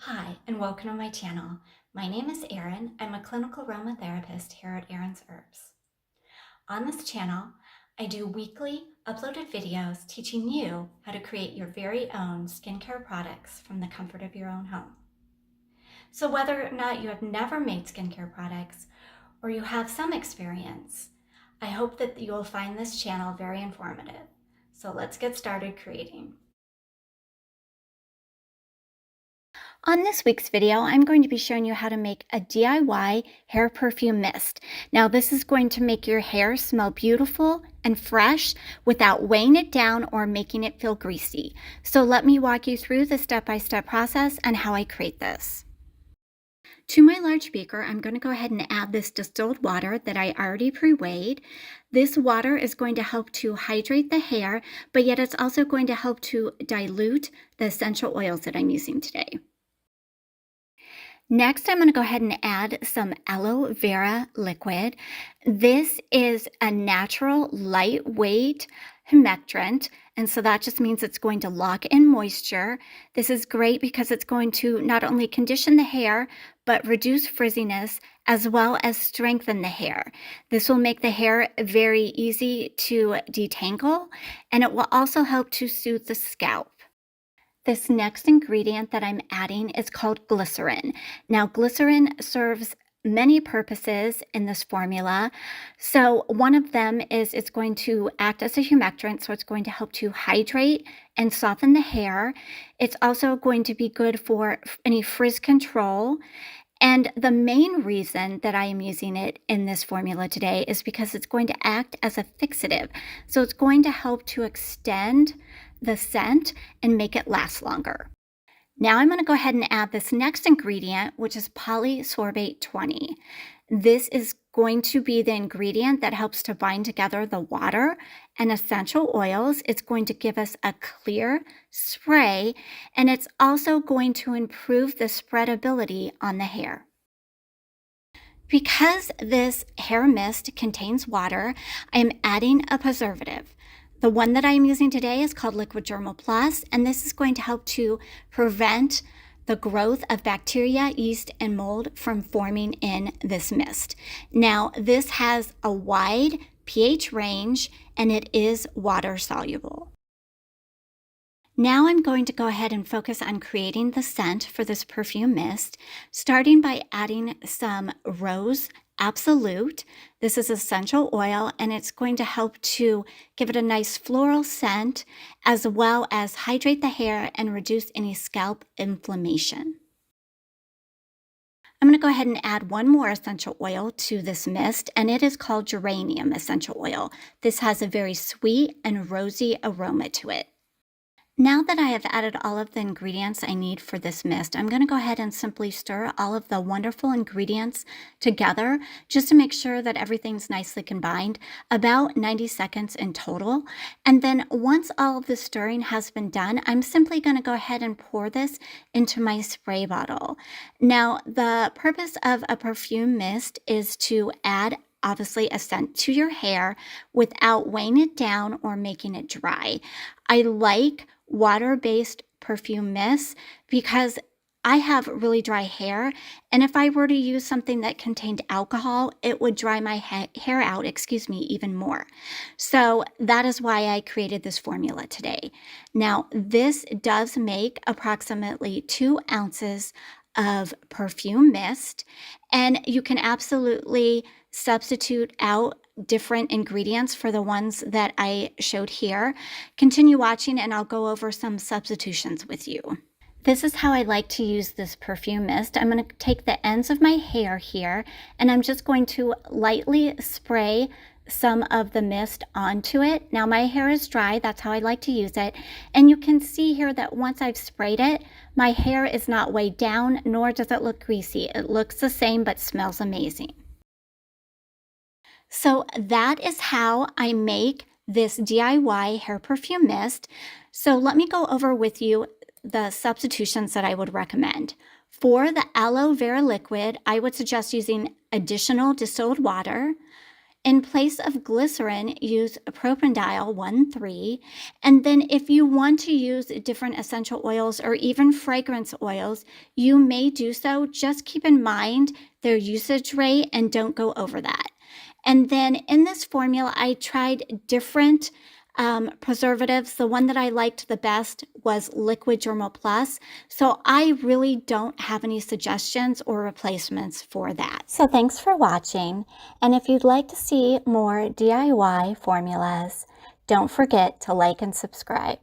Hi, and welcome to my channel. My name is Erin. I'm a clinical aromatherapist here at Erin's Herbs. On this channel, I do weekly uploaded videos teaching you how to create your very own skincare products from the comfort of your own home. So whether or not you have never made skincare products or you have some experience, I hope that you will find this channel very informative. So let's get started creating. On this week's video, I'm going to be showing you how to make a DIY hair perfume mist. Now, this is going to make your hair smell beautiful and fresh without weighing it down or making it feel greasy. So let me walk you through the step-by-step process and how I create this. To my large beaker, I'm going to go ahead and add this distilled water that I already pre-weighed. This water is going to help to hydrate the hair, but yet it's also going to help to dilute the essential oils that I'm using today. Next, I'm going to go ahead and add some aloe vera liquid. This is a natural, lightweight humectant, and so that just means it's going to lock in moisture. This is great because it's going to not only condition the hair, but reduce frizziness as well as strengthen the hair. This will make the hair very easy to detangle, and it will also help to soothe the scalp. This next ingredient that I'm adding is called glycerin. Now, glycerin serves many purposes in this formula. So one of them is it's going to act as a humectant, so it's going to help to hydrate and soften the hair. It's also going to be good for any frizz control. And the main reason that I am using it in this formula today is because it's going to act as a fixative. So it's going to help to extend the scent and make it last longer. Now I'm going to go ahead and add this next ingredient, which is polysorbate 20. This is going to be the ingredient that helps to bind together the water and essential oils. It's going to give us a clear spray, and it's also going to improve the spreadability on the hair. Because this hair mist contains water, I am adding a preservative. The one that I am using today is called Liquid Dermal Plus, and this is going to help to prevent the growth of bacteria, yeast, and mold from forming in this mist. Now, this has a wide pH range, and it is water soluble. Now I'm going to go ahead and focus on creating the scent for this perfume mist, starting by adding some Rose Absolute. This is essential oil, and it's going to help to give it a nice floral scent, as well as hydrate the hair and reduce any scalp inflammation. I'm going to go ahead and add one more essential oil to this mist, and it is called geranium essential oil. This has a very sweet and rosy aroma to it. Now that I have added all of the ingredients I need for this mist, I'm going to go ahead and simply stir all of the wonderful ingredients together just to make sure that everything's nicely combined, about 90 seconds in total. And then once all of the stirring has been done, I'm simply going to go ahead and pour this into my spray bottle. Now, the purpose of a perfume mist is to add obviously a scent to your hair without weighing it down or making it dry. I like water-based perfume mists because I have really dry hair, and if I were to use something that contained alcohol, it would dry my hair out, even more. So that is why I created this formula today. Now, this does make approximately 2 ounces of perfume mist, and you can absolutely substitute out different ingredients for the ones that I showed here. Continue watching and I'll go over some substitutions with you. This is how I like to use this perfume mist. I'm going to take the ends of my hair here, and I'm just going to lightly spray some of the mist onto it. Now my hair is dry, that's how I like to use it. And you can see here that once I've sprayed it, my hair is not weighed down, nor does it look greasy. It looks the same but smells amazing. So that is how I make this DIY hair perfume mist. So let me go over with you the substitutions that I would recommend. For the aloe vera liquid, I would suggest using additional distilled water. In place of glycerin, use propanediol 1,3. And then if you want to use different essential oils or even fragrance oils, you may do so. Just keep in mind their usage rate and don't go over that. And then in this formula, I tried different preservatives. The one that I liked the best was Liquid Dermal Plus. So I really don't have any suggestions or replacements for that. So thanks for watching. And if you'd like to see more DIY formulas, don't forget to like and subscribe.